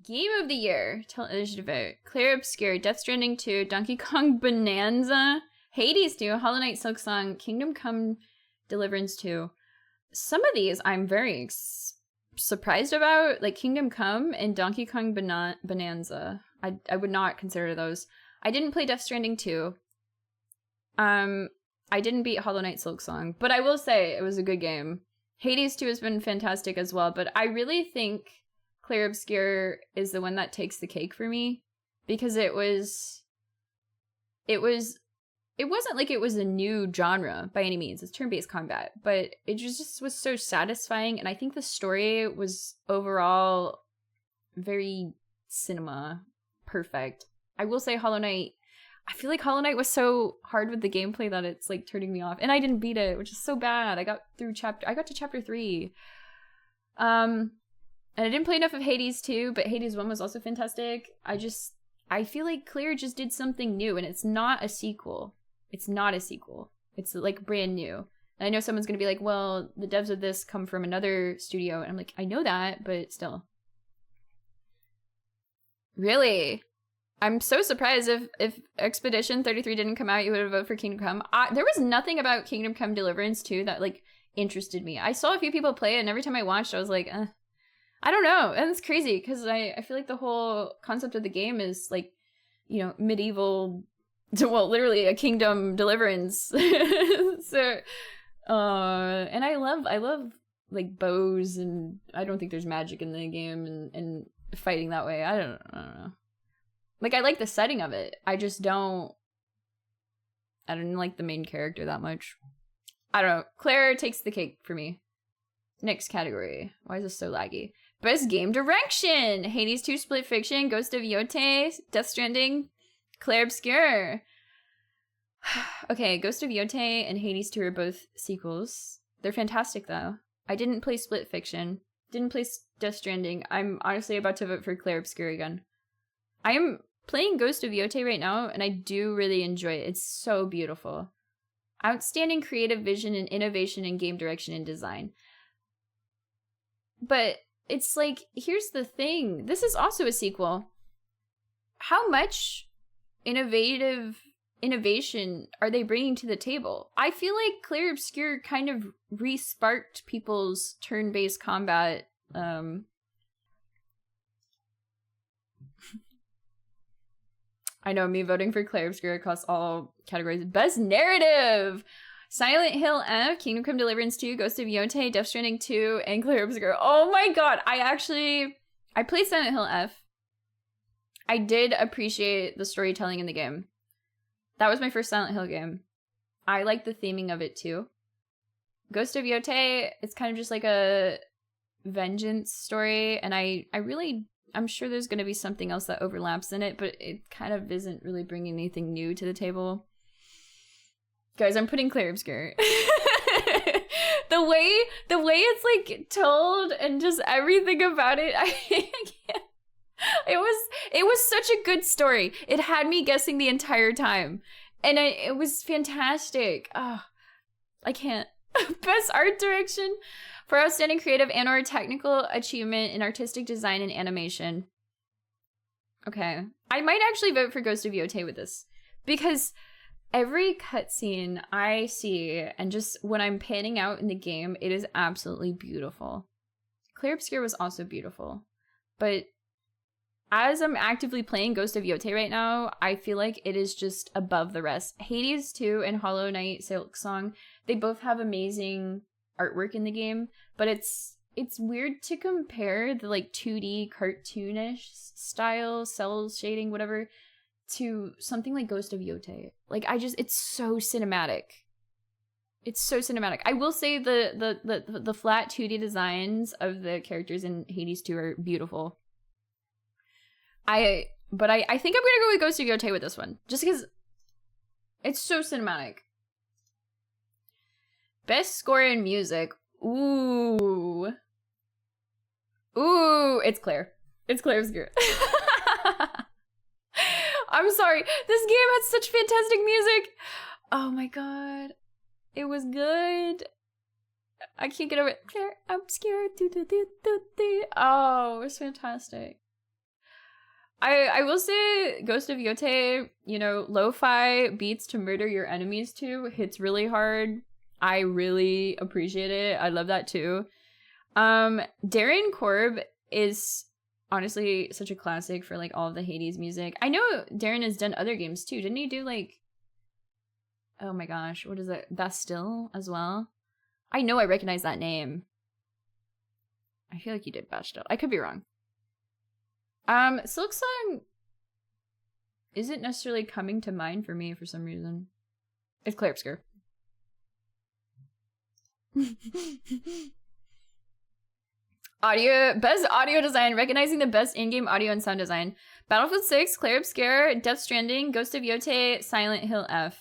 Game of the Year. Tell others to vote. Clear Obscure, Death Stranding 2, Donkey Kong Bonanza, Hades 2, Hollow Knight Silksong, Kingdom Come Deliverance 2. Some of these I'm very surprised about, like Kingdom Come and Donkey Kong Bonanza. I would not consider those. I didn't play Death Stranding 2. I didn't beat Hollow Knight Silksong, but I will say it was a good game. Hades 2 has been fantastic as well, but I really think Clear Obscure is the one that takes the cake for me, because it wasn't like it was a new genre by any means. It's turn-based combat, but it just was so satisfying, and I think the story was overall very cinema perfect. I will say Hollow Knight, I feel like Hollow Knight was so hard with the gameplay that it's like turning me off, and I didn't beat it, which is so bad. I got to chapter 3. And I didn't play enough of Hades 2, but Hades 1 was also fantastic. I feel like Clear just did something new, and it's not a sequel. It's not a sequel. It's like brand new. And I know someone's going to be like, well, the devs of this come from another studio. And I'm like, I know that, but still. Really? I'm so surprised if Expedition 33 didn't come out, you would have voted for Kingdom Come. There was nothing about Kingdom Come Deliverance 2 that like interested me. I saw a few people play it, and every time I watched, I was like, I don't know. And it's crazy because I feel like the whole concept of the game is like, you know, medieval, well, literally a kingdom deliverance. So, and I love like bows, and I don't think there's magic in the game and fighting that way. I don't know. Like, I like the setting of it. I don't like the main character that much. I don't know. Claire takes the cake for me. Next category. Why is this so laggy? Best Game Direction! Hades 2, Split Fiction, Ghost of Yote, Death Stranding, Clair Obscur. Okay, Ghost of Yote and Hades 2 are both sequels. They're fantastic, though. I didn't play Split Fiction. Didn't play Death Stranding. I'm honestly about to vote for Clair Obscur again. I am playing Ghost of Yote right now, and I do really enjoy it. It's so beautiful. Outstanding creative vision and innovation in game direction and design. But it's like, here's the thing. This is also a sequel. How much innovation are they bringing to the table? I feel like Clair Obscur kind of re-sparked people's turn-based combat. I know, me voting for Clair Obscur across all categories. Best Narrative! Silent Hill F, Kingdom Come Deliverance 2, Ghost of Yote, Death Stranding 2, and Clair Obscur. Oh my god, I played Silent Hill F. I did appreciate the storytelling in the game. That was my first Silent Hill game. I like the theming of it too. Ghost of Yote, it's kind of just like a vengeance story, and I'm sure there's going to be something else that overlaps in it, but it kind of isn't really bringing anything new to the table. Guys, I'm putting Clair Obscur. the way it's like told and just everything about it, I can't. It was such a good story. It had me guessing the entire time, and it was fantastic. Oh, I can't. Best Art Direction for outstanding creative and/or technical achievement in artistic design and animation. Okay, I might actually vote for Ghost of Yote with this, because every cutscene I see, and just when I'm panning out in the game, it is absolutely beautiful. Clair Obscur was also beautiful, but as I'm actively playing Ghost of Yote right now, I feel like it is just above the rest. Hades 2 and Hollow Knight Silksong, they both have amazing artwork in the game, but it's weird to compare the like 2D cartoonish style, cell shading, whatever, to something like Ghost of Yote. Like, it's so cinematic. It's so cinematic. I will say the flat 2D designs of the characters in Hades 2 are beautiful. I think I'm gonna go with Ghost of Yote with this one, just because it's so cinematic. Best score in music. Ooh, it's Clair. It's Clair Obscur. I'm sorry. This game had such fantastic music. Oh my god. It was good. I can't get over it. Clair Obscur. Oh, it was fantastic. I will say Ghost of Yote, you know, lo-fi beats to murder your enemies to hits really hard. I really appreciate it. I love that too. Darren Korb is honestly such a classic for like all of the Hades music. I know Darren has done other games too. Didn't he do like, oh my gosh, what is it? Bastille as well? I know I recognize that name. I feel like he did Bastille. I could be wrong. Silksong isn't necessarily coming to mind for me for some reason. It's Claire Obscure. Audio, best audio design, recognizing the best in-game audio and sound design. Battlefield 6, Claire Obscure, Death Stranding, Ghost of Yote, Silent Hill F.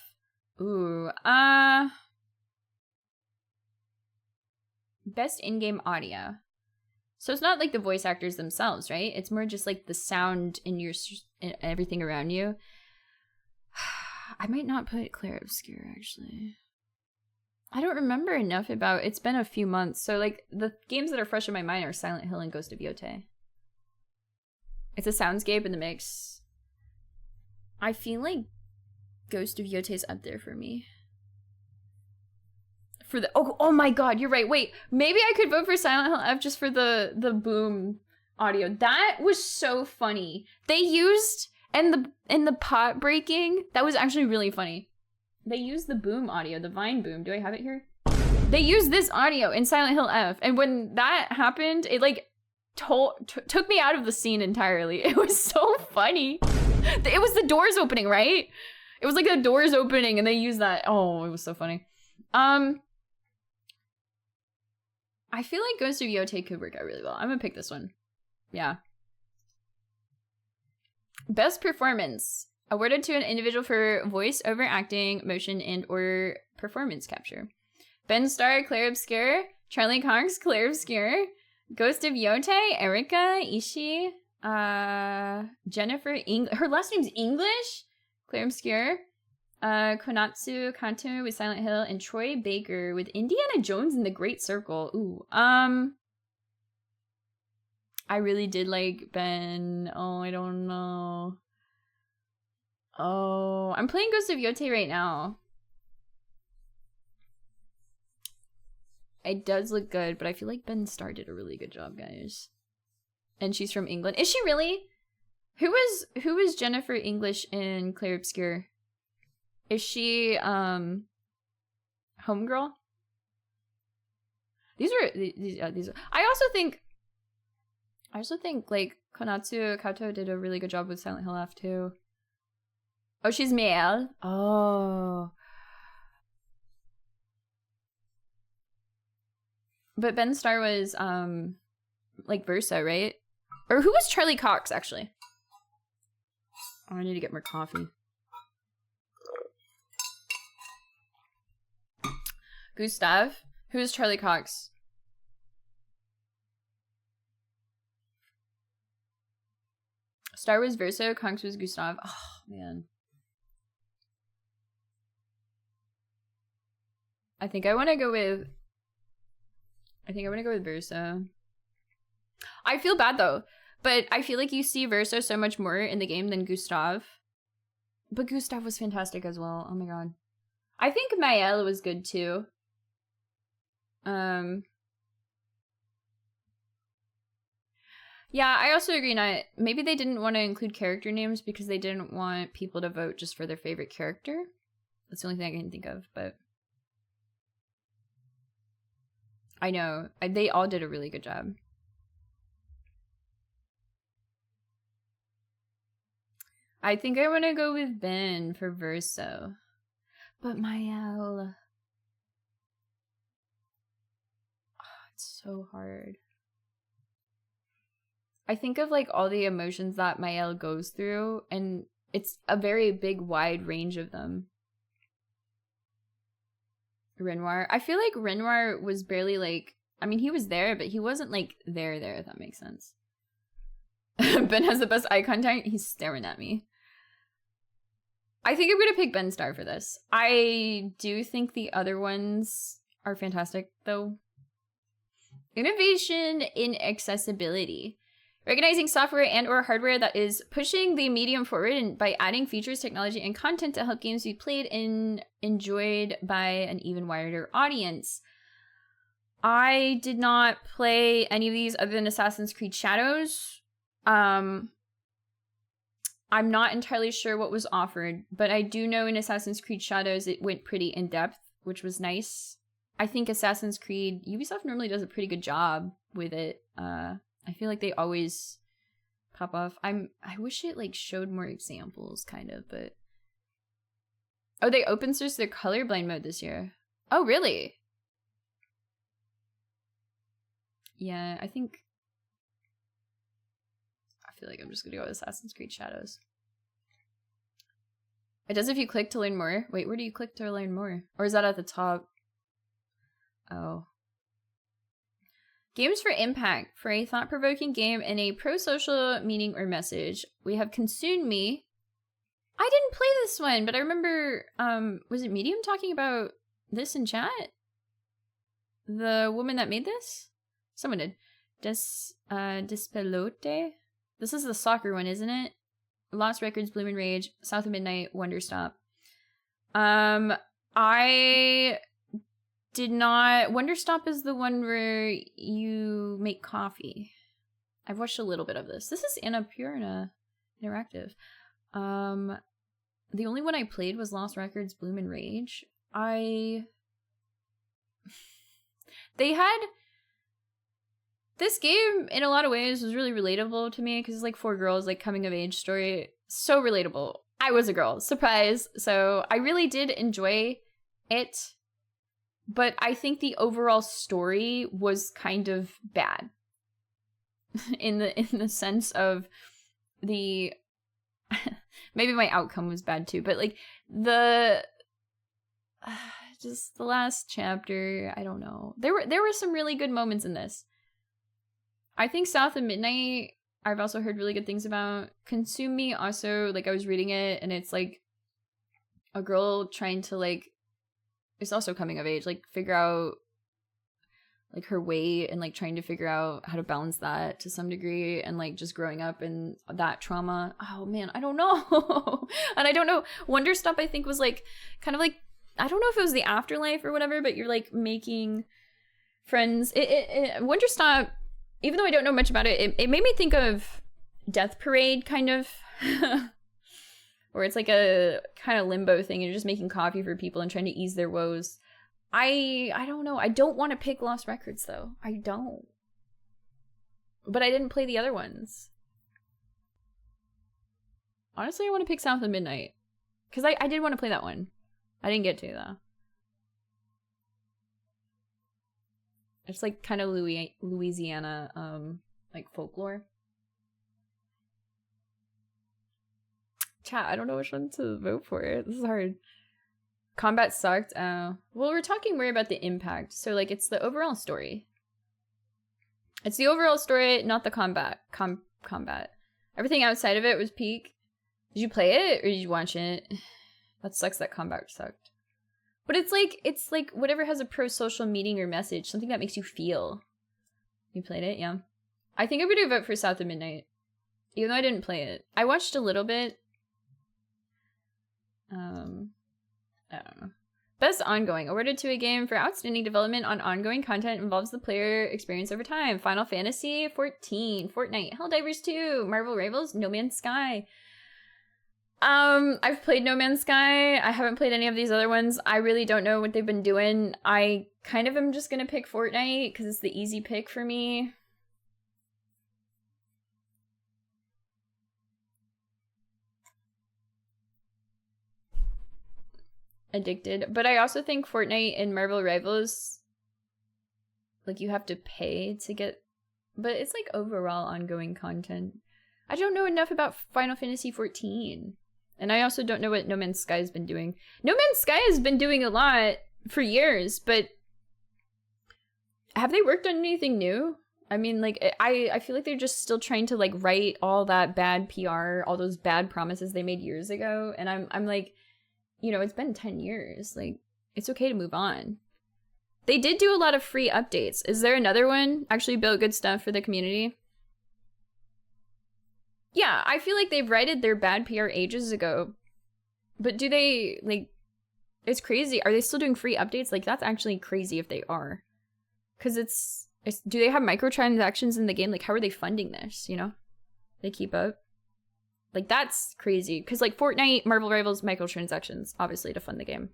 Ooh, best in-game audio. So it's not like the voice actors themselves, right? It's more just like the sound in your in everything around you. I might not put Claire Obscure, actually. I don't remember enough about, it's been a few months. So like the games that are fresh in my mind are Silent Hill and Ghost of Yote. It's a soundscape in the mix. I feel like Ghost of Yote is up there for me. For the oh my god, you're right. Wait, maybe I could vote for Silent Hill F just for the boom audio. That was so funny. They used in the pot breaking, that was actually really funny. They used the boom audio, the Vine boom. Do I have it here? They used this audio in Silent Hill F, and when that happened, it like took me out of the scene entirely. It was so funny. It was the doors opening, right? It was like the doors opening, and they used that. Oh, it was so funny. I feel like Ghost of Yote could work out really well. I'm gonna pick this one. Yeah. Best performance. Awarded to an individual for voice over acting, motion, and or performance capture. Ben Starr, Claire Obscure. Charlie Cox, Claire Obscure. Ghost of Yote, Erika Ishii. Jennifer, her last name's English? Claire Obscure. Konatsu Kanto with Silent Hill, and Troy Baker with Indiana Jones and the Great Circle. Ooh, I really did like Ben. Oh, I don't know. Oh, I'm playing Ghost of Yote right now. It does look good, but I feel like Ben Starr did a really good job, guys. And she's from England. Is she really? Who was Jennifer English in Claire Obscure? Is she homegirl? These are. I also think like Konatsu Kato did a really good job with Silent Hill F too. Oh, she's male. Oh. But Ben Starr was like Versa, right? Or who was Charlie Cox actually? Oh, I need to get more coffee. Gustav? Who is Charlie Cox? Star was Verso, Cox was Gustav. Oh, man. I think I want to go with Verso. I feel bad though, but I feel like you see Verso so much more in the game than Gustav. But Gustav was fantastic as well. Oh my god. I think Mael was good too. Yeah, I also agree. Maybe they didn't want to include character names because they didn't want people to vote just for their favorite character. That's the only thing I can think of, but I know they all did a really good job. I think I want to go with Ben for Verso, but Mael. It's so hard. I think of like all the emotions that Mael goes through, and it's a very big, wide range of them. Renoir. I feel like Renoir was barely like, I mean, he was there, but he wasn't like there, if that makes sense. Ben has the best eye contact. He's staring at me. I think I'm going to pick Ben Starr for this. I do think the other ones are fantastic, though. Innovation in accessibility. Recognizing software and or hardware that is pushing the medium forward and by adding features, technology, and content to help games be played and enjoyed by an even wider audience. I did not play any of these other than Assassin's Creed Shadows. I'm not entirely sure what was offered, but I do know in Assassin's Creed Shadows it went pretty in-depth, which was nice. I think Assassin's Creed, Ubisoft normally does a pretty good job with it. I feel like they always pop off. I wish it like showed more examples, kind of, but... Oh, they open sourced their colorblind mode this year. Oh, really? Yeah, I feel like I'm just gonna go with Assassin's Creed Shadows. It does if you click to learn more. Wait, where do you click to learn more? Or is that at the top? Oh. Games for impact. For a thought-provoking game and a pro-social meaning or message. We have Consume Me. I didn't play this one, but I remember, was it Medium talking about this in chat? The woman that made this? Someone did. Despelote? This is the soccer one, isn't it? Lost Records, Bloom and Rage, South of Midnight, Wonderstop. I did not... Wonderstop is the one where you make coffee. I've watched a little bit of this. This is Annapurna Interactive. The only one I played was Lost Records, Bloom and Rage. They had... This game, in a lot of ways, was really relatable to me because it's like 4 girls, like coming of age story. So relatable. I was a girl. Surprise. So I really did enjoy it. But I think the overall story was kind of bad. in the sense of the... Maybe my outcome was bad too. But like just the last chapter, I don't know. There were some really good moments in this. I think South of Midnight, I've also heard really good things about. Consume Me also, like I was reading it and it's like a girl trying to like, it's also coming of age, like figure out like her weight and like trying to figure out how to balance that to some degree and like just growing up and that trauma. Oh man, I don't know. And I don't know. Wonderstop I think was like kind of like, I don't know if it was the afterlife or whatever, but you're like making friends. Wonderstop, even though I don't know much about it, it made me think of Death Parade, kind of. Where it's like a kind of limbo thing. You're just making coffee for people and trying to ease their woes. I don't know. I don't want to pick Lost Records, though. I don't. But I didn't play the other ones. Honestly, I want to pick South of Midnight. Because I did want to play that one. I didn't get to, though. It's like kind of Louisiana, like folklore. Chat, I don't know which one to vote for. This is hard. Combat sucked. Well, we're talking more about the impact. So like, it's the overall story. It's the overall story, not the combat. Combat. Everything outside of it was peak. Did you play it or did you watch it? That sucks that combat sucked. But it's like whatever has a pro-social meaning or message, something that makes you feel. You played it, yeah. I think I'm gonna vote for South of Midnight, even though I didn't play it. I watched a little bit. I don't know. Best ongoing. Awarded to a game for outstanding development on ongoing content involves the player experience over time. Final Fantasy 14, Fortnite, Helldivers 2, Marvel Rivals, No Man's Sky. I've played No Man's Sky. I haven't played any of these other ones. I really don't know what they've been doing. I kind of am just gonna pick Fortnite because it's the easy pick for me. Addicted. But I also think Fortnite and Marvel Rivals, like you have to pay to get, but it's like overall ongoing content. I don't know enough about Final Fantasy 14. And I also don't know what No Man's Sky has been doing. No Man's Sky has been doing a lot for years, but have they worked on anything new? I mean, like, I feel like they're just still trying to, like, write all that bad PR, all those bad promises they made years ago. And I'm like, you know, it's been 10 years. Like, it's okay to move on. They did do a lot of free updates. Is there another one? Actually built good stuff for the community? Yeah, I feel like they've righted their bad PR ages ago. But do they, like, it's crazy. Are they still doing free updates? Like, that's actually crazy if they are. Because it's, do they have microtransactions in the game? Like, how are they funding this, you know? They keep up. Like, that's crazy. Because, like, Fortnite, Marvel Rivals, microtransactions, obviously, to fund the game.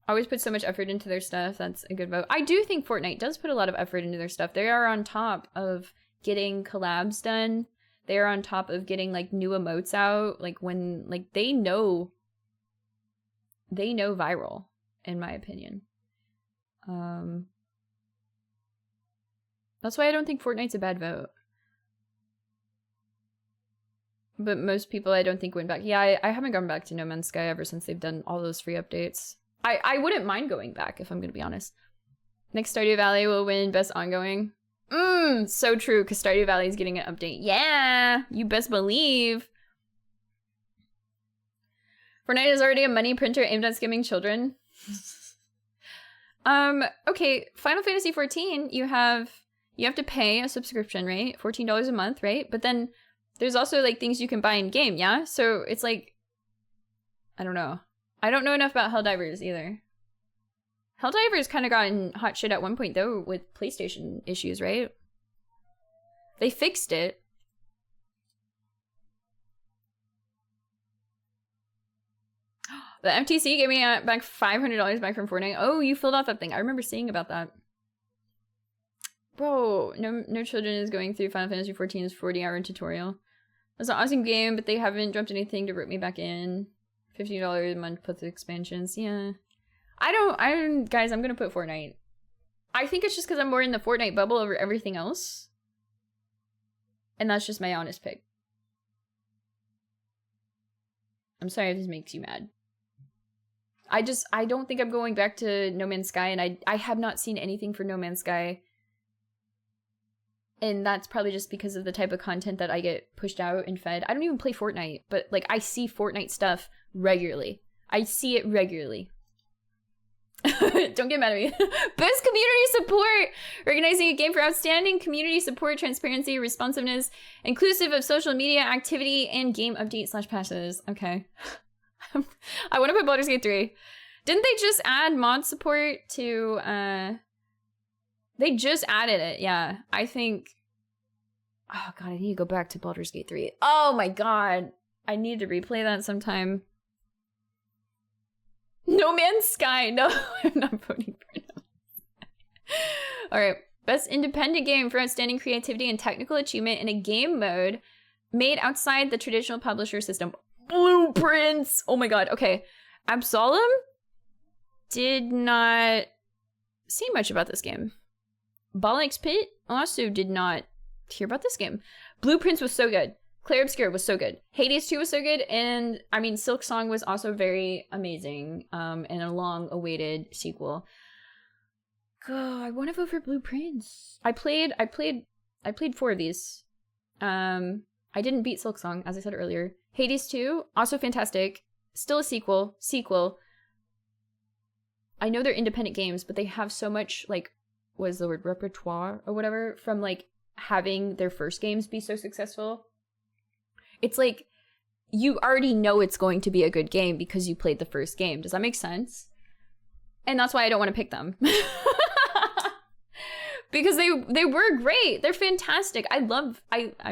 Always put so much effort into their stuff. That's a good vote. I do think Fortnite does put a lot of effort into their stuff. They are on top of getting collabs done. They are on top of getting, like, new emotes out. Like, when, like, they know viral, in my opinion. That's why I don't think Fortnite's a bad vote. But most people, I don't think, went back. Yeah, I haven't gone back to No Man's Sky ever since they've done all those free updates. I wouldn't mind going back, if I'm going to be honest. Next Stardew Valley will win Best Ongoing. So true, because Stardew Valley is getting an update. Yeah, you best believe. Fortnite is already a money printer aimed at skimming children. Okay, Final Fantasy 14, you have to pay a subscription, right? $14 a month, right? But then there's also, like, things you can buy in game, yeah? So it's like, I don't know. I don't know enough about Helldivers either. Helldivers kind of got in hot shit at one point, though, with PlayStation issues, right? They fixed it. The MTC gave me back $500 back from Fortnite. Oh, you filled out that thing. I remember seeing about that. Bro, no children is going through Final Fantasy 14's 40-hour tutorial. It's an awesome game, but they haven't dropped anything to rope me back in. $50 a month plus expansions. Yeah. Guys, I'm gonna put Fortnite. I think it's just because I'm more in the Fortnite bubble over everything else. And that's just my honest pick. I'm sorry if this makes you mad. I don't think I'm going back to No Man's Sky, and I have not seen anything for No Man's Sky. And that's probably just because of the type of content that I get pushed out and fed. I don't even play Fortnite, but, like, I see Fortnite stuff regularly. I see it regularly. Don't get mad at me. Best community support! Organizing a game for outstanding community support, transparency, responsiveness, inclusive of social media activity, and game update / passes. Okay. I want to put Baldur's Gate 3. Didn't they just add mod support to, they just added it, yeah. I think... Oh god, I need to go back to Baldur's Gate 3. Oh my god! I need to replay that sometime. No Man's Sky! No, I'm not voting for No Man's Sky. Alright. Best independent game for outstanding creativity and technical achievement in a game mode made outside the traditional publisher system. Blueprints! Oh my god, okay. Absolem did not see much about this game. Bolix Pit also did not hear about this game. Blueprints was so good. Clair Obscur was so good. Hades 2 was so good. And, I mean, Silk Song was also very amazing. And a long-awaited sequel. God, I want to vote for Blueprints. I played 4 of these. I didn't beat Silk Song, as I said earlier. Hades 2, also fantastic. Still a sequel. I know they're independent games, but they have so much, like, what is the word, repertoire or whatever, from, like, having their first games be so successful. It's like, you already know it's going to be a good game because you played the first game. Does that make sense? And that's why I don't want to pick them. Because they were great. They're fantastic. I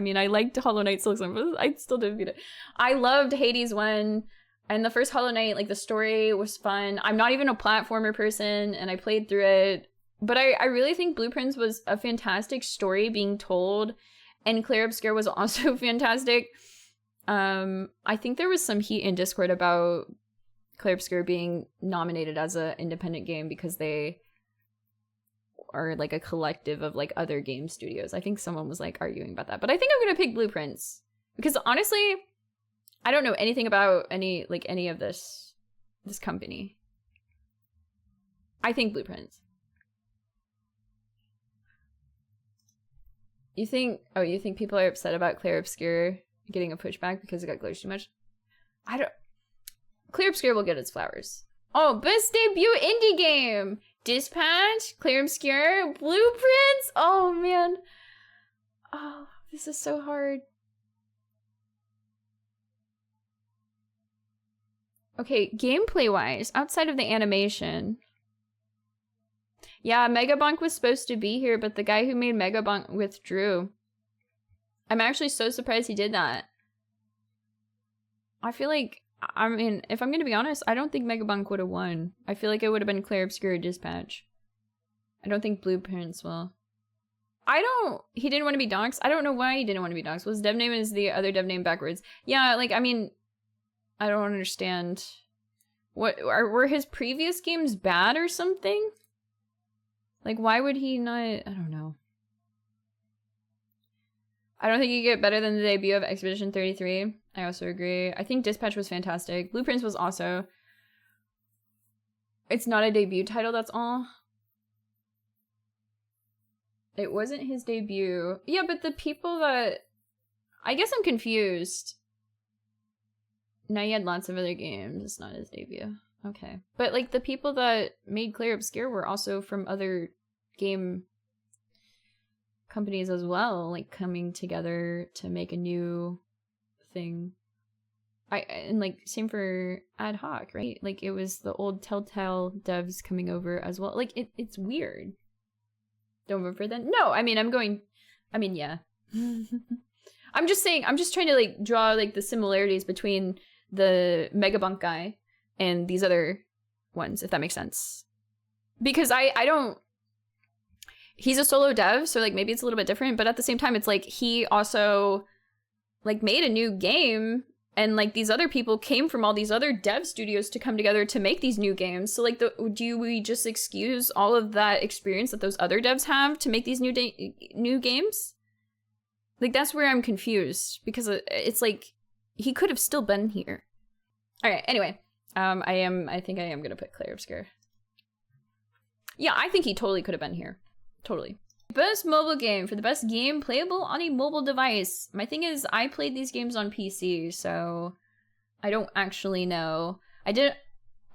mean, I liked Hollow Knight Silk Song, but I still didn't beat it. I loved Hades 1. And the first Hollow Knight, like, the story was fun. I'm not even a platformer person, and I played through it. But I really think Blueprints was a fantastic story being told. And Clair Obscur was also fantastic. I think there was some heat in Discord about Clair Obscur being nominated as an independent game because they are, like, a collective of, like, other game studios. I think someone was, like, arguing about that. But I think I'm going to pick Blueprints. Because, honestly, I don't know anything about any of this company. I think Blueprints. You think people are upset about Clair Obscur getting a pushback because it got glitched too much? Clair Obscur will get its flowers. Oh, best debut indie game! Dispatch, Clair Obscur, Blueprints! Oh, man. Oh, this is so hard. Okay, gameplay-wise, outside of the animation. Yeah, Megabonk was supposed to be here, but the guy who made Megabonk withdrew. I'm actually so surprised he did that. I feel like, I mean, if I'm gonna be honest, I don't think Megabonk would have won. I feel like it would have been Clair Obscura Dispatch. I don't think Blueprints will. He didn't want to be doxxed. I don't know why he didn't want to be doxxed. Was dev name is the other dev name backwards? Yeah, like, I mean, I don't understand. Were his previous games bad or something? Like, why would he not? I don't know. I don't think you get better than the debut of Expedition 33. I also agree. I think Dispatch was fantastic. Blueprints was also. It's not a debut title, that's all. It wasn't his debut. Yeah, but the people that... I guess I'm confused. Now he had lots of other games. It's not his debut. Okay. But, like, the people that made Clair Obscur were also from other game companies as well, like, coming together to make a new thing. And, like, same for Ad Hoc, right? Like, it was the old Telltale devs coming over as well. Like, it's weird. Don't vote for them? No, I mean, yeah. I'm just saying, I'm just trying to, like, draw, like, the similarities between the Megabonk guy and these other ones, if that makes sense. Because I don't... He's a solo dev, so, like, maybe it's a little bit different, but at the same time, it's, like, he also, like, made a new game, and, like, these other people came from all these other dev studios to come together to make these new games. So, like, do we just excuse all of that experience that those other devs have to make these new games? Like, that's where I'm confused, because it's, like, he could have still been here. Alright, anyway. I think I am gonna put Clair Obscur. Yeah, I think he totally could have been here. Totally. Best mobile game for the best game playable on a mobile device. My thing is, I played these games on PC, so I don't actually know. I didn't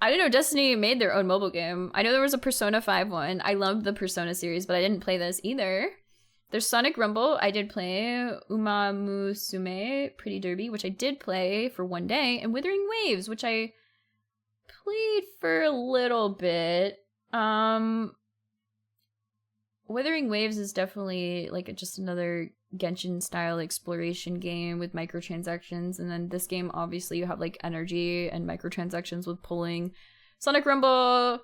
know Destiny made their own mobile game. I know there was a Persona 5 one. I loved the Persona series, but I didn't play this either. There's Sonic Rumble. I did play Uma Musume Pretty Derby, which I did play for one day, and Withering Waves, which I played for a little bit. Withering Waves is definitely like just another Genshin style exploration game with microtransactions, and then this game obviously you have like energy and microtransactions with pulling. Sonic Rumble,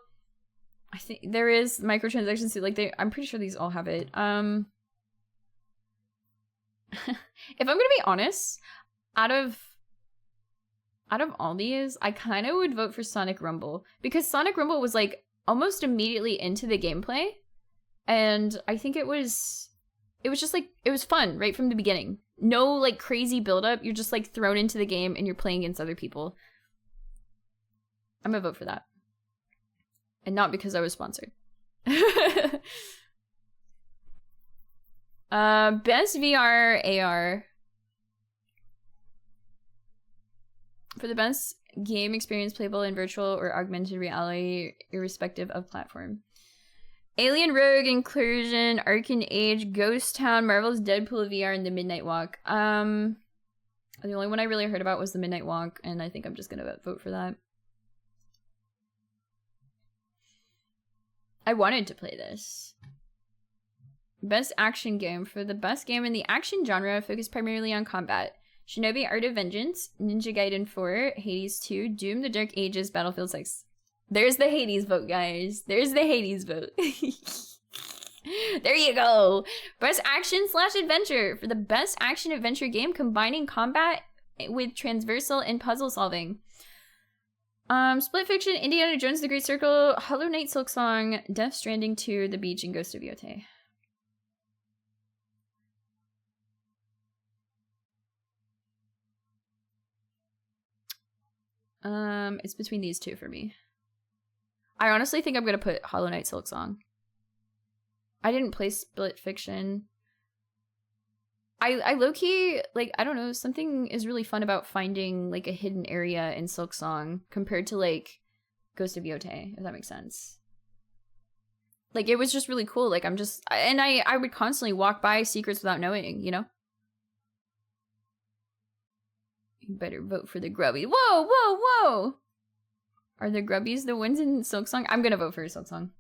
I think there is microtransactions too. Like I'm pretty sure these all have it. If I'm gonna be honest, out of all these, I kind of would vote for Sonic Rumble because Sonic Rumble was like almost immediately into the gameplay. And I think it was just like, it was fun right from the beginning. No like crazy buildup. You're just like thrown into the game and you're playing against other people. I'm gonna vote for that. And not because I was sponsored. Best VR AR. For the best game experience playable in virtual or augmented reality, irrespective of platform. Alien Rogue, Incursion, Arcane Age, Ghost Town, Marvel's Deadpool VR, and The Midnight Walk. The only one I really heard about was The Midnight Walk, and I think I'm just gonna vote for that. I wanted to play this. Best action game. For the best game in the action genre, focused primarily on combat. Shinobi Art of Vengeance, Ninja Gaiden 4, Hades 2, Doom, The Dark Ages, Battlefield 6. There's the Hades vote, guys. There's the Hades vote. There you go. Best action/adventure. For the best action-adventure game combining combat with transversal and puzzle solving. Split Fiction, Indiana Jones, The Great Circle, Hollow Knight, Silksong, Death Stranding 2, The Beach, and Ghost of Yotei. It's between these two for me. I honestly think I'm gonna put Hollow Knight Silksong. I didn't play Split Fiction. I low-key, like, I don't know, something is really fun about finding, like, a hidden area in Silksong compared to, like, Ghost of Yotei, if that makes sense. Like, it was just really cool. Like, I would constantly walk by secrets without knowing, you know? You better vote for the grubby. Whoa, whoa, whoa! Are the grubbies the ones in Silksong? I'm gonna vote for Silksong.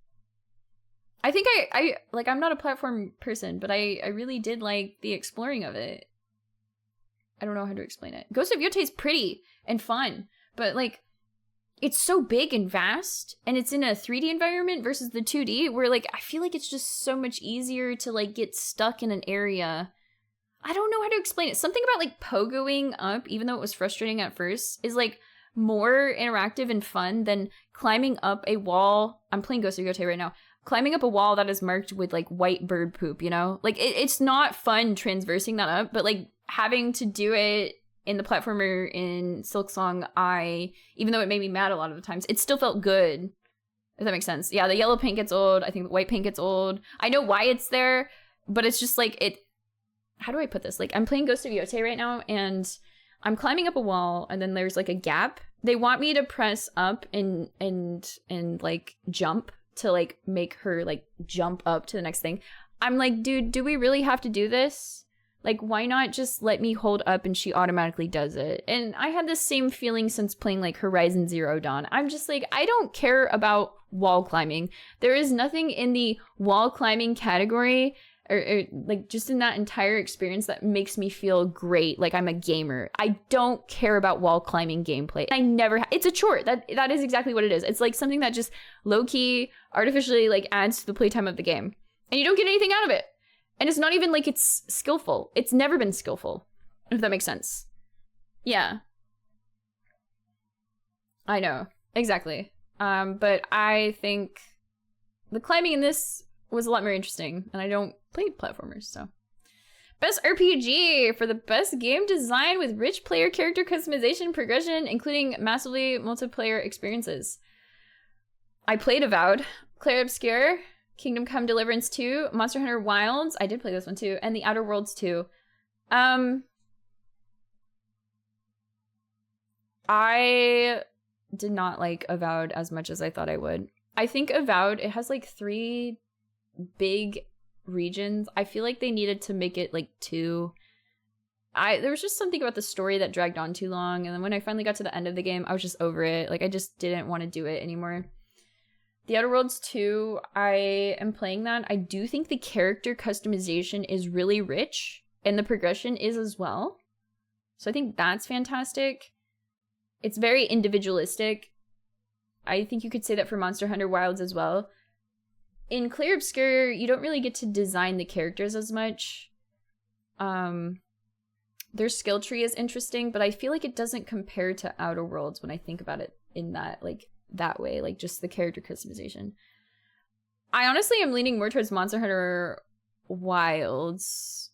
I think I like, I'm not a platform person, but I really did like the exploring of it. I don't know how to explain it. Ghost of Yotei is pretty and fun, but like, it's so big and vast, and it's in a 3D environment versus the 2D, where like, I feel like it's just so much easier to like get stuck in an area. I don't know how to explain it. Something about like pogoing up, even though it was frustrating at first, is like more interactive and fun than climbing up a wall. I'm playing Ghost of Yotei right now. Climbing up a wall that is marked with like white bird poop, you know? Like it's not fun transversing that up, but like having to do it in the platformer in Silksong, even though it made me mad a lot of the times, it still felt good. If that makes sense. Yeah, the yellow paint gets old. I think the white paint gets old. I know why it's there, but it's just like it. How do I put this? Like, I'm playing Ghost of Yotei right now, and I'm climbing up a wall, and then there's like a gap. They want me to press up and like jump to like make her like jump up to the next thing. I'm like, dude, do we really have to do this? Like, why not just let me hold up and she automatically does it? And I had the same feeling since playing like Horizon Zero Dawn. I'm just like, I don't care about wall climbing. There is nothing in the wall climbing category or like just in that entire experience that makes me feel great, like I'm a gamer. I don't care about wall climbing gameplay. I never it's a chore. That is exactly what it is. It's like something that just low-key artificially like adds to the playtime of the game, and you don't get anything out of it. And it's not even like it's skillful. It's never been skillful, if that makes sense. Yeah, I know, exactly. But I think the climbing in this was a lot more interesting, and I don't play platformers, so. Best RPG for the best game design with rich player character customization, progression, including massively multiplayer experiences. I played Avowed, Clair Obscur, Kingdom Come Deliverance 2, Monster Hunter Wilds, I did play this one too, and The Outer Worlds 2. I did not like Avowed as much as I thought I would. I think Avowed, it has like 3 big regions. I feel like they needed to make it like 2. There was just something about the story that dragged on too long, and then when I finally got to the end of the game, I was just over it. Like, I just didn't want to do it anymore. The Outer Worlds 2, I am playing that. I do think the character customization is really rich, and the progression is as well. So I think that's fantastic. It's very individualistic. I think you could say that for Monster Hunter Wilds as well. In Clair Obscur, you don't really get to design the characters as much. Their skill tree is interesting, but I feel like it doesn't compare to Outer Worlds when I think about it in that, like, that way, like just the character customization. I honestly am leaning more towards Monster Hunter Wilds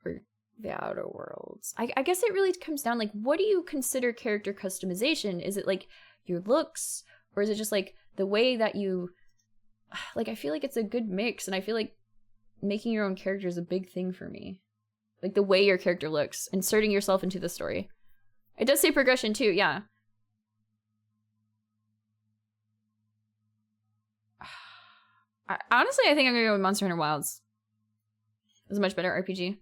or the Outer Worlds. I guess it really comes down, like, what do you consider character customization? Is it like your looks, or is it just like the way that you, like, I feel like it's a good mix, and I feel like making your own character is a big thing for me. Like the way your character looks, inserting yourself into the story. It does say progression too, yeah. Honestly, I think I'm gonna go with Monster Hunter Wilds. It's a much better RPG.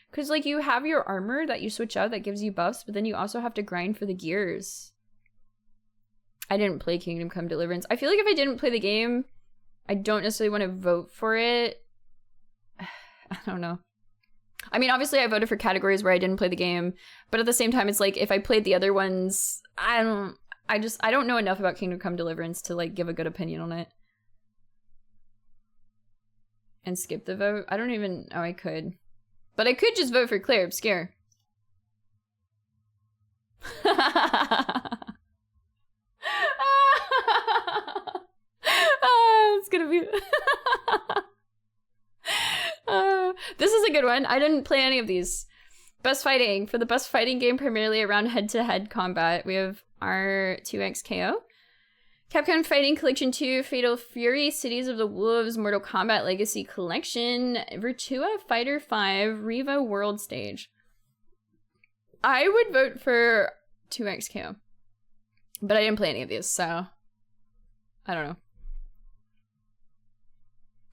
Because, like, you have your armor that you switch out that gives you buffs, but then you also have to grind for the gears. I didn't play Kingdom Come Deliverance. I feel like if I didn't play the game, I don't necessarily want to vote for it. I don't know. I mean, obviously I voted for categories where I didn't play the game, but at the same time, it's like, if I played the other ones, I don't know enough about Kingdom Come Deliverance to, like, give a good opinion on it. And skip the vote? I don't even know. I could. But I could just vote for Clair Obscur. It's gonna be... this is a good one. I didn't play any of these. Best fighting. For the best fighting game primarily around head-to-head combat, we have our 2XKO. Capcom Fighting Collection 2, Fatal Fury, Cities of the Wolves, Mortal Kombat Legacy Collection, Virtua Fighter 5, Riva World Stage. I would vote for 2XKO. But I didn't play any of these, so... I don't know.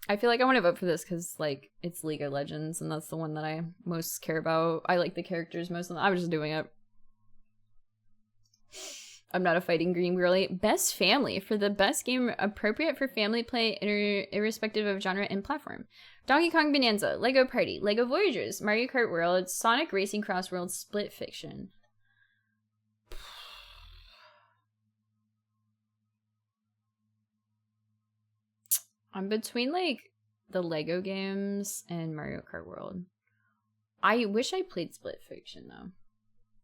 I feel like I want to vote for this because, like, it's League of Legends, and that's the one that I most care about. I like the characters most of them. I was just doing it. I'm not a fighting green girly. Best family. For the best game appropriate for family play, irrespective of genre and platform. Donkey Kong Bonanza, Lego Party, Lego Voyagers, Mario Kart World, Sonic Racing Cross World, Split Fiction. I'm between, like, the Lego games and Mario Kart World. I wish I played Split Fiction, though.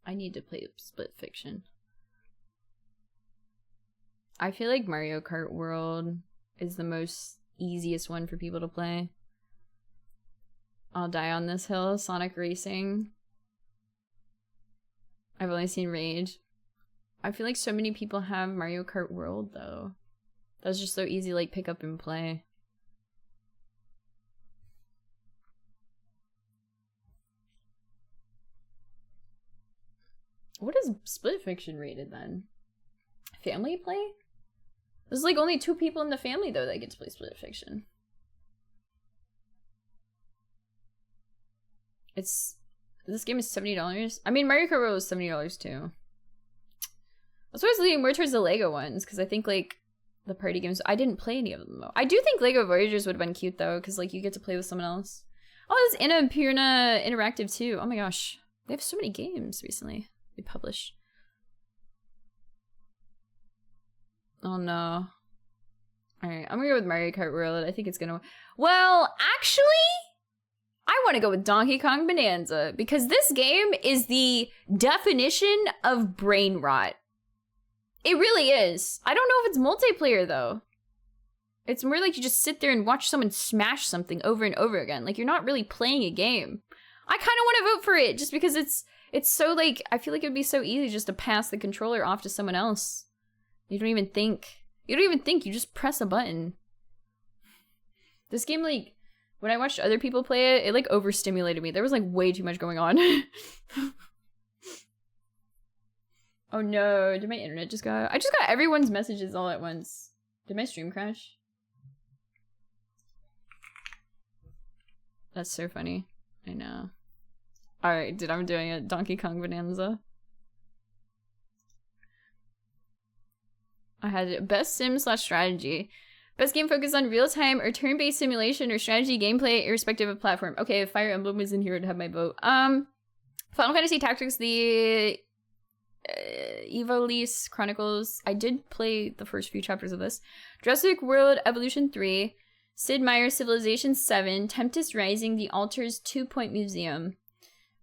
I need to play Split Fiction. I feel like Mario Kart World is the most easiest one for people to play. I'll die on this hill. Sonic Racing. I've only seen Rage. I feel like so many people have Mario Kart World, though. That's just so easy, like, pick up and play. What is Split Fiction rated, then? Family play? There's, like, only 2 people in the family, though, that get to play Split Fiction. This game is $70. I mean, Mario Kart World is $70, too. I was always leaning more towards the Lego ones, because I think, like, the party games, I didn't play any of them, though. I do think Lego Voyagers would have been cute, though, because, like, you get to play with someone else. Oh, there's Annapurna Interactive, too. Oh my gosh. They have so many games recently they publish. Oh, no. Alright, I'm gonna go with Mario Kart World. I think it's gonna... Well, actually, I want to go with Donkey Kong Bonanza, because this game is the definition of brain rot. It really is. I don't know if it's multiplayer, though. It's more like you just sit there and watch someone smash something over and over again. Like, you're not really playing a game. I kind of want to vote for it, just because it's so, like, I feel like it would be so easy just to pass the controller off to someone else. You don't even think. You don't even think, you just press a button. This game, like, when I watched other people play it, it, like, overstimulated me. There was, like, way too much going on. Oh no, did my internet just go? I just got everyone's messages all at once. Did my stream crash? That's so funny. I know. Alright, dude, I'm doing it. Donkey Kong Bonanza. I had best sim / strategy. Best game focused on real-time or turn-based simulation or strategy gameplay irrespective of platform. Okay, if Fire Emblem was in here, I'd have my vote. Final Fantasy Tactics, the Ivalice Chronicles. I did play the first few chapters of this. Jurassic World Evolution 3. Sid Meier's Civilization 7. Tempest Rising, The Altars 2-Point Museum.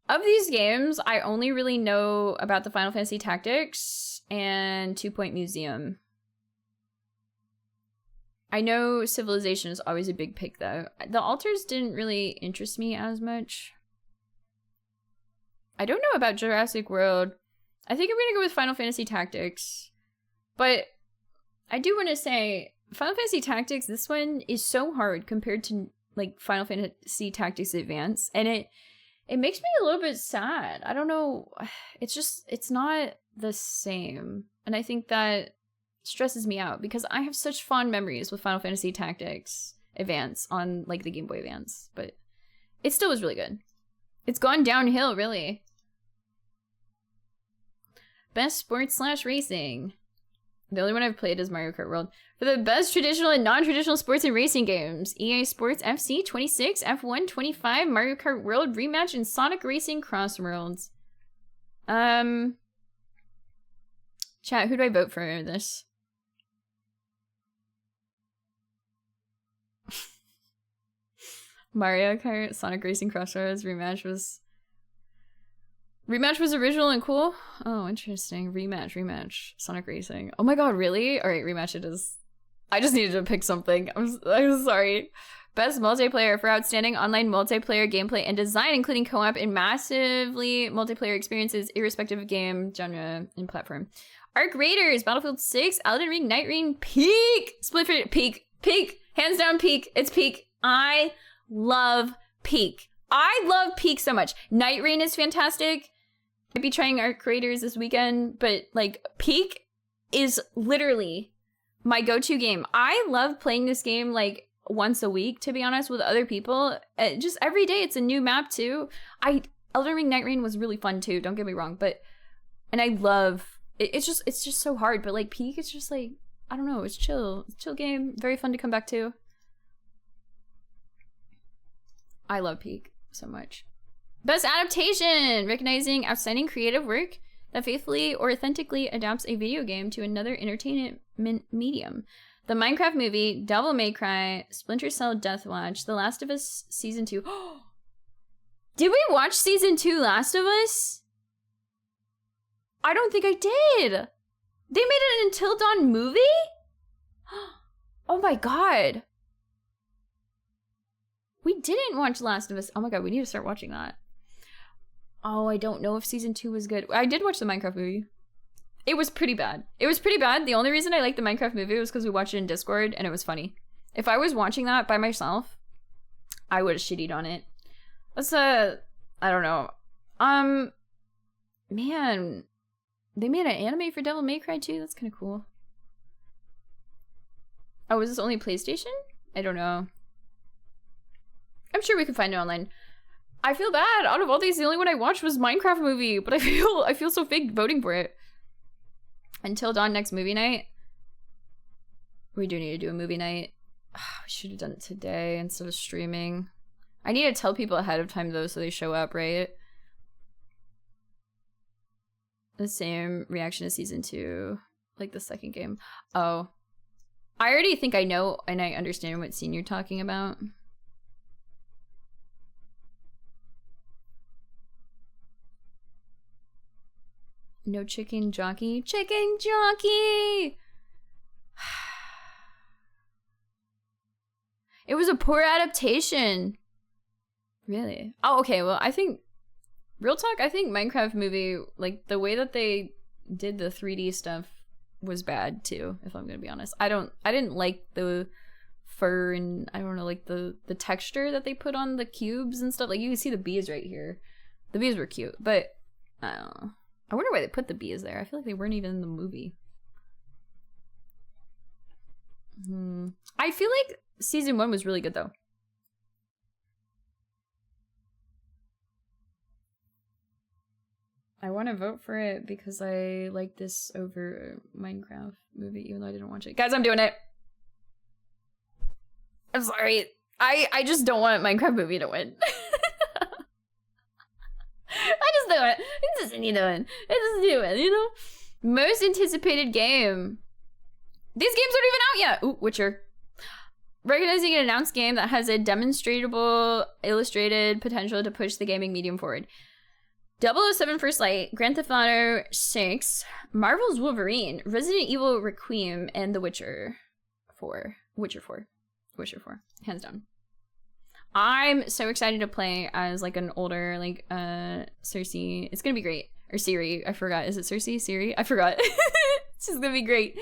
Of these games, I only really know about the Final Fantasy Tactics and 2-Point Museum. I know Civilization is always a big pick, though. The Altars didn't really interest me as much. I don't know about Jurassic World. I think I'm gonna go with Final Fantasy Tactics. But I do want to say, Final Fantasy Tactics, this one is so hard compared to, like, Final Fantasy Tactics Advance. And it makes me a little bit sad. I don't know. It's not the same. And I think that stresses me out because I have such fond memories with Final Fantasy Tactics Advance on, like, the Game Boy Advance. But it still was really good. It's gone downhill, really. Best sports / racing. The only one I've played is Mario Kart World. For the best traditional and non-traditional sports and racing games, EA Sports FC 26, F1 25, Mario Kart World Rematch, and Sonic Racing Cross Worlds. Chat, who do I vote for this? Mario Kart, Sonic Racing Crossroads, Rematch was original and cool? Oh, interesting. Rematch. Sonic Racing. Oh my god, really? Alright, Rematch it is. I just needed to pick something. I'm sorry. Best multiplayer for outstanding online multiplayer gameplay and design, including co-op and massively multiplayer experiences, irrespective of game, genre, and platform. Arc Raiders, Battlefield 6, Elden Ring, Night Ring, Peak! Peak! Hands down, Peak. It's Peak. I love Peak. I love Peak so much. Night Rain is fantastic. I'd be trying Arc Raiders this weekend, but, like, Peak is literally my go-to game. I love playing this game, like, once a week, to be honest, with other people. Just every day, it's a new map too. Elden Ring Night Rain was really fun too. Don't get me wrong, and I love it. It's just so hard. But like Peak, it's just like, I don't know. It's chill. It's a chill game. Very fun to come back to. I love Peak so much. Best Adaptation, recognizing outstanding creative work that faithfully or authentically adapts a video game to another entertainment medium. The Minecraft movie, Devil May Cry, Splinter Cell Death Watch, The Last of Us Season 2. Did we watch Season 2 Last of Us? I don't think I did. They made an Until Dawn movie? Oh my god. We didn't watch Last of Us. Oh my god, we need to start watching that. Oh, I don't know if Season 2 was good. I did watch the Minecraft movie. It was pretty bad. The only reason I liked the Minecraft movie was because we watched it in Discord and it was funny. If I was watching that by myself, I would have shittied on it. That's I don't know. Man, they made an anime for Devil May Cry too. That's kind of cool. Oh, is this only PlayStation? I don't know. I'm sure we could find it online. I feel bad. Out of all these, the only one I watched was Minecraft movie, but I feel so fake voting for it. Until Dawn next movie night. We do need to do a movie night. Oh, we should have done it today instead of streaming. I need to tell people ahead of time though so they show up, right? The same reaction as Season 2, like the second game. Oh. I already think I know and I understand what scene you're talking about. No chicken jockey. Chicken jockey! It was a poor adaptation. Really? Oh, okay. Well, I think... Real talk, I think Minecraft movie, like, the way that they did the 3D stuff was bad, too, if I'm gonna be honest. I didn't like the fur and, I don't know, like, the texture that they put on the cubes and stuff. Like, you can see the bees right here. The bees were cute, but, I don't know. I wonder why they put the bees there. I feel like they weren't even in the movie. I feel like Season 1 was really good, though. I want to vote for it because I like this over Minecraft movie, even though I didn't watch it. Guys, I'm doing it. I'm sorry. I just don't want Minecraft movie to win. I just do it. It doesn't need to win. It doesn't do it, you know? Most anticipated game. These games aren't even out yet. Ooh, Witcher. Recognizing an announced game that has a demonstrable, illustrated potential to push the gaming medium forward. 007 First Light, Grand Theft Auto 6, Marvel's Wolverine, Resident Evil Requiem, and The Witcher 4. Witcher 4. Hands down. I'm so excited to play as like an older like Cersei. It's gonna be great. Or Ciri. I forgot. Is it Cersei? Ciri? I forgot. It's just gonna be great.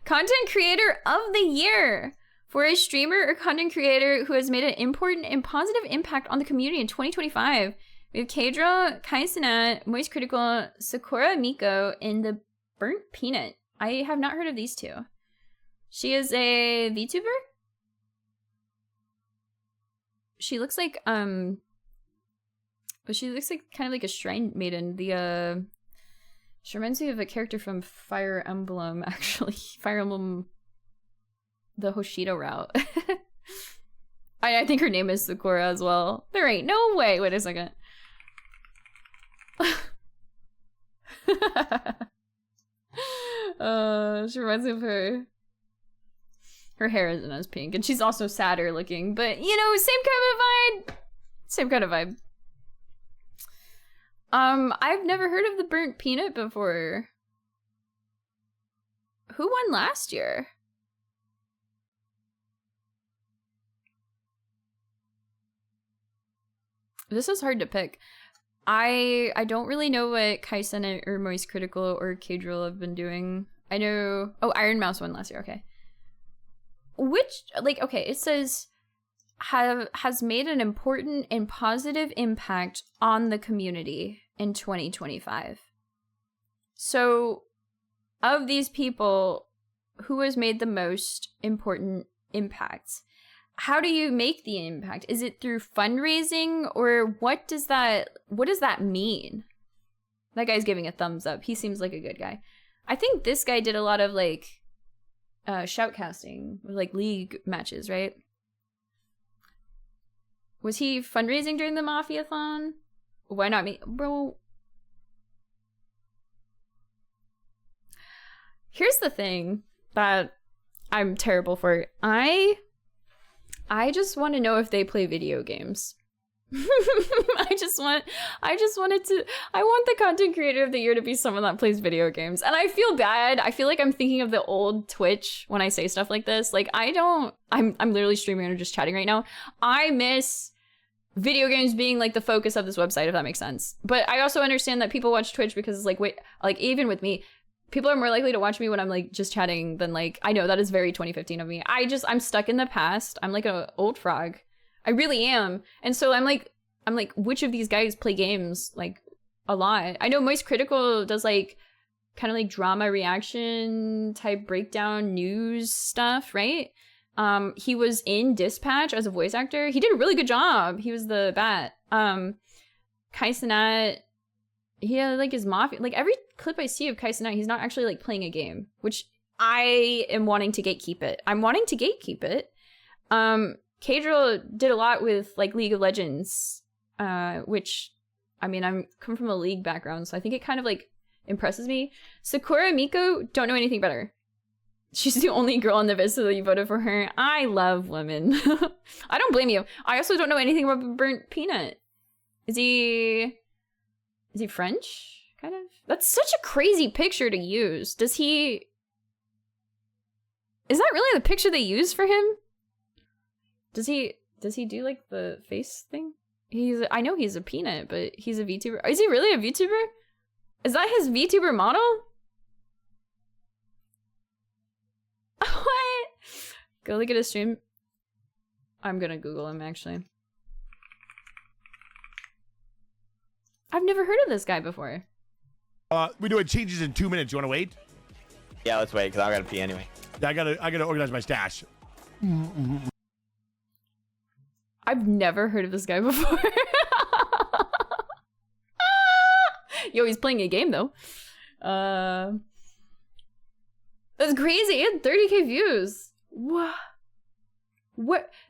Content Creator of the Year. For a streamer or content creator who has made an important and positive impact on the community in 2025. We have Kadra, Kai Cenat, Moist Critical, Sakura Miko, and the Burnt Peanut. I have not heard of these two. She is a VTuber? She looks like, she looks like kind of like a shrine maiden. She reminds me of a character from Fire Emblem, actually. Fire Emblem, the Hoshido route. I think her name is Sakura as well. There ain't no way. Wait a second. She reminds me of her. Her hair isn't as pink, and she's also sadder looking, but you know, same kind of vibe. I've never heard of the Burnt Peanut before. Who won last year? This is hard to pick. I don't really know what Kaisen or Moist Critical or Kadrill have been doing. I know... Oh, Iron Mouse won last year. Okay. Which, like, okay, it says has made an important and positive impact on the community in 2025. So, of these people, who has made the most important impacts? how do you make the impact? Is it through fundraising, or what does that mean? That guy's giving a thumbs up. He seems like a good guy. I think this guy did a lot of like shoutcasting, like league matches, right? Was he fundraising during the Mafiathon? Why not me? Bro. Here's the thing that I'm terrible for. I just want to know if they play video games. I want the content creator of the year to be someone that plays video games. And I feel bad. I feel like I'm thinking of the old Twitch when I say stuff like this. Like, I'm literally streaming or just chatting right now. I miss video games being like the focus of this website, if that makes sense. But I also understand that people watch Twitch because it's like, wait, like even with me, people are more likely to watch me when I'm like just chatting than like, I know that is very 2015 of me. I'm stuck in the past. I'm like an old frog. I really am. And so I'm like, which of these guys play games like a lot? I know Moist Critical does like kind of like drama reaction type breakdown news stuff, right? He was in Dispatch as a voice actor. He did a really good job. He was the bat. Kai Cenat, he had like his mafia, like every clip I see of Kai Cenat, he's not actually like playing a game, which I am wanting to gatekeep it. Kadrill did a lot with like League of Legends, which, I mean, I'm come from a League background, so I think it kind of like impresses me. Sakura Miko, don't know anything better. She's the only girl on the vid, so you voted for her. I love women. I don't blame you. I also don't know anything about Burnt Peanut. Is he French? Kind of? That's such a crazy picture to use. Is that really the picture they use for him? Does he do like the face thing? I know he's a peanut, but he's a VTuber. Is he really a VTuber? Is that his VTuber model? What? Go look at his stream. I'm gonna Google him actually. I've never heard of this guy before. We're doing changes in 2 minutes. You want to wait? Yeah, let's wait because I gotta pee anyway. Yeah, I gotta organize my stash. I've never heard of this guy before. Yo, he's playing a game though. That's crazy. He had 30k views. What?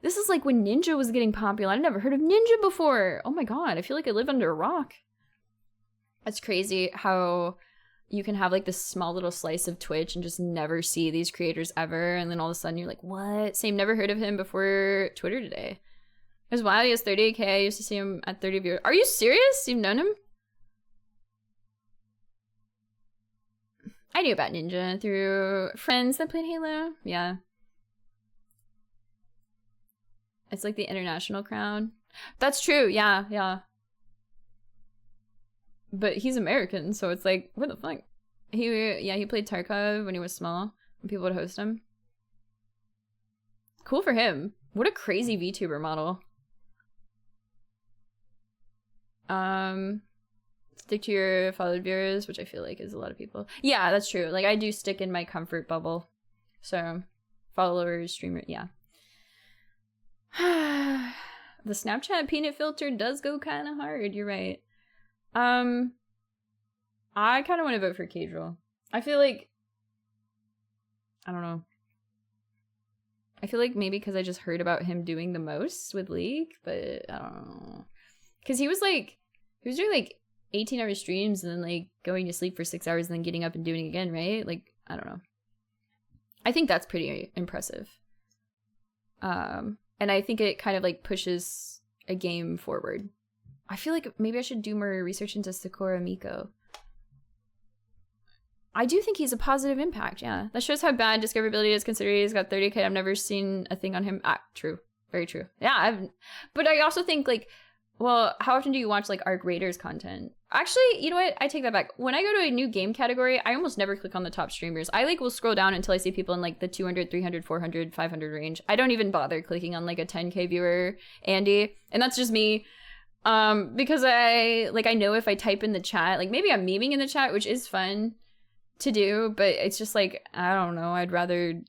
This is like when Ninja was getting popular. I'd never heard of Ninja before. Oh my god, I feel like I live under a rock. That's crazy how you can have like this small little slice of Twitch and just never see these creators ever, and then all of a sudden you're like, what? Same, never heard of him before Twitter today. It was wild. He has 38k. I used to see him at 30 viewers. Are you serious? You've known him? I knew about Ninja through friends that played Halo. Yeah. It's like the international crowd. That's true. Yeah, yeah. But he's American, so it's like, what the fuck? He played Tarkov when he was small, when people would host him. Cool for him. What a crazy VTuber model. Stick to your followed viewers, which I feel like is a lot of people. Yeah, that's true. Like, I do stick in my comfort bubble. So, followers, streamer, yeah. The Snapchat peanut filter does go kind of hard. You're right. I kind of want to vote for Kadrill. I feel like, I don't know. I feel like maybe because I just heard about him doing the most with League, but I don't know. Because he was doing like 18-hour streams and then like going to sleep for 6 hours and then getting up and doing it again, right? Like, I don't know. I think that's pretty impressive. And I think it kind of like pushes a game forward. I feel like maybe I should do more research into Sakura Miko. I do think he's a positive impact, yeah. That shows how bad discoverability is considering he's got 30k. I've never seen a thing on him. True. Very true. Yeah, but I also think like, well, how often do you watch like Arc Raiders content? Actually, you know what? I take that back. When I go to a new game category, I almost never click on the top streamers. I like will scroll down until I see people in like the 200, 300, 400, 500 range. I don't even bother clicking on like a 10k viewer, Andy. And that's just me. Because I know if I type in the chat, like maybe I'm memeing in the chat, which is fun to do, but it's just like, I don't know. I'd rather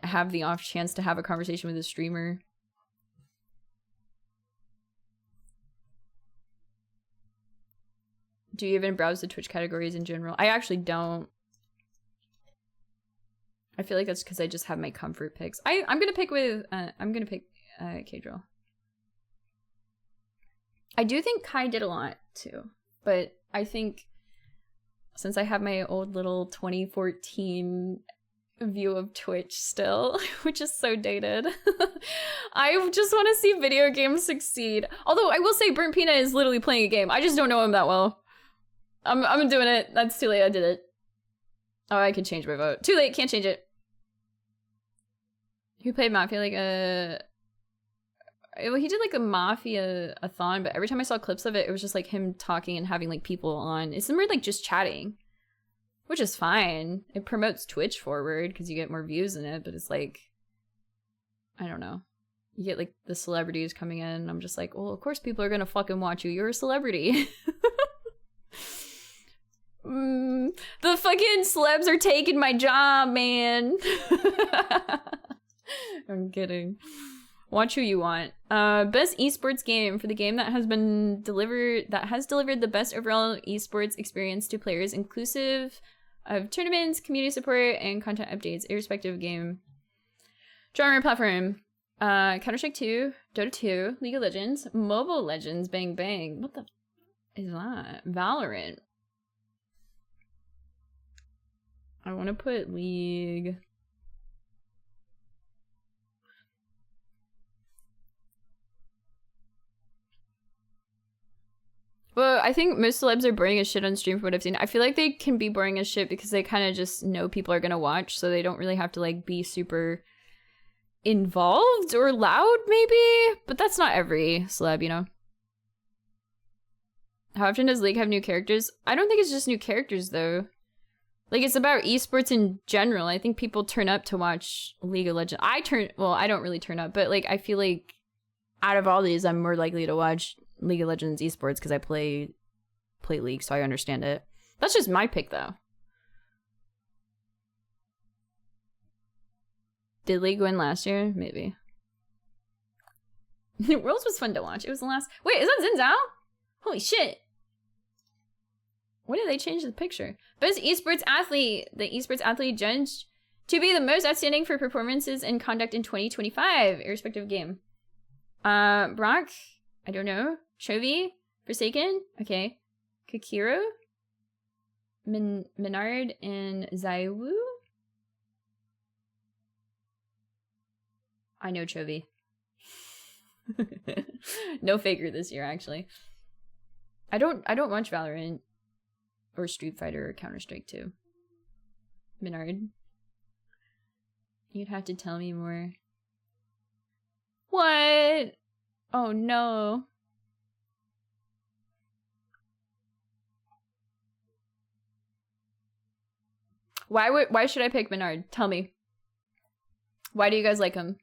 have the off chance to have a conversation with a streamer. Do you even browse the Twitch categories in general? I actually don't. I feel like that's because I just have my comfort picks. I'm gonna pick K-Drill. I do think Kai did a lot too, but I think since I have my old little 2014 view of Twitch still, which is so dated, I just want to see video games succeed. Although I will say Burnt Peanut is literally playing a game. I just don't know him that well. I'm doing it. That's too late. I did it. Oh, I could change my vote. Too late. Can't change it. Who played Mafia? Like well, he did like a Mafia-a-thon, but every time I saw clips of it, it was just like him talking and having like people on. It's more like just chatting, which is fine. It promotes Twitch forward because you get more views in it, but it's like, I don't know. You get like the celebrities coming in, and I'm just like, well, of course people are gonna fucking watch you. You're a celebrity. The fucking celebs are taking my job, man. I'm kidding. Watch who you want. Best esports game for the game that has delivered the best overall esports experience to players, inclusive of tournaments, community support, and content updates, irrespective of game genre, platform. Counter-Strike 2, Dota 2, League of Legends, Mobile Legends, Bang Bang. What the is that? Valorant. I want to put League. Well, I think most celebs are boring as shit on stream from what I've seen. I feel like they can be boring as shit because they kind of just know people are gonna watch, so they don't really have to like be super involved or loud, maybe? But that's not every celeb, you know? How often does League have new characters? I don't think it's just new characters, though. Like, it's about esports in general. I think people turn up to watch League of Legends. I don't really turn up, but like, I feel like out of all these, I'm more likely to watch League of Legends esports because I play League, so I understand it. That's just my pick, though. Did League win last year? Maybe. Worlds was fun to watch. It was the last... Wait, is that Xin Zhao? Holy shit. When did they change the picture? Best esports athlete. The esports athlete judged to be the most outstanding for performances and conduct in 2025, irrespective of game. Brock? I don't know. Chovy? Forsaken? Okay. Kakiro? Menard and Zaiwu? I know Chovy. No Faker this year, actually. I don't watch Valorant or Street Fighter or Counter-Strike 2. Menard. You'd have to tell me more. What? Oh no. Why should I pick Menard? Tell me. Why do you guys like him?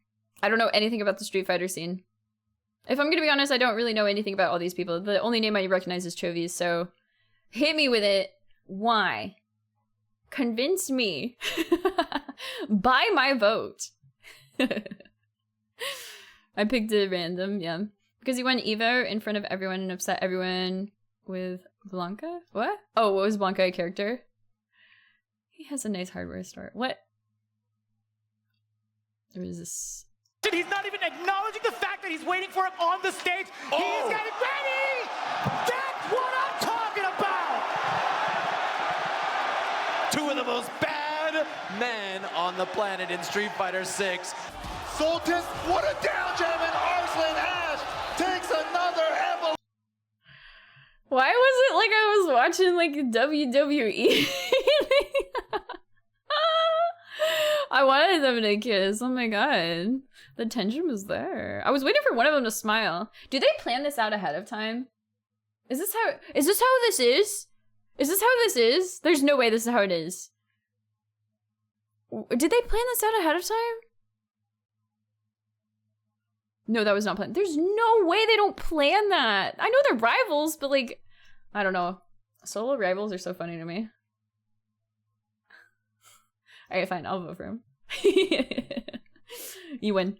I don't know anything about the Street Fighter scene. If I'm gonna be honest, I don't really know anything about all these people. The only name I recognize is Chovy, so hit me with it. Why? Convince me. Buy my vote. I picked it random, yeah. Because he won Evo in front of everyone and upset everyone with Blanca? What? Oh, what was Blanca a character? He has a nice hardware store. What? There was this... He's not even acknowledging the fact that he's waiting for him on the stage. Oh. He's getting ready! That's what I'm talking about! Two of the most bad men on the planet in Street Fighter 6. Sultan, what a down jam, and Arslan Ash takes another evolution. Why was it like I was watching like WWE? I wanted them to kiss. Oh my god. The tension was there. I was waiting for one of them to smile. Do they plan this out ahead of time? Is this how this is? Is this how this is? There's no way this is how it is. Did they plan this out ahead of time? No, that was not planned. There's no way they don't plan that. I know they're rivals, but like, I don't know. Solo rivals are so funny to me. Alright, fine. I'll vote for him. You win.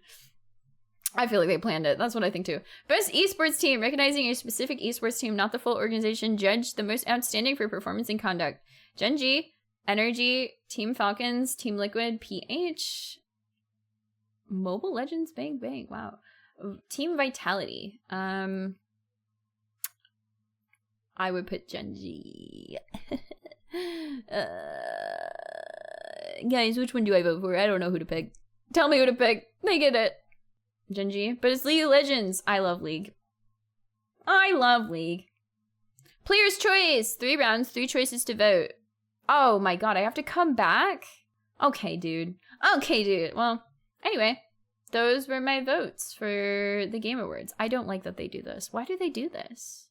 I feel like they planned it. That's what I think too. Best esports team, recognizing a specific esports team, not the full organization. Judged the most outstanding for performance and conduct. Genji, Energy, Team Falcons, Team Liquid, PH, Mobile Legends, Bang Bang. Wow. Team Vitality. I would put Genji. Guys, which one do I vote for? I don't know who to pick. Tell me who to pick. They get it. Genji. But it's League of Legends. I love League. I love League. Player's choice. 3 rounds, 3 choices to vote. Oh my god, I have to come back? Okay, dude. Okay, dude. Well, anyway, those were my votes for the Game Awards. I don't like that they do this. Why do they do this?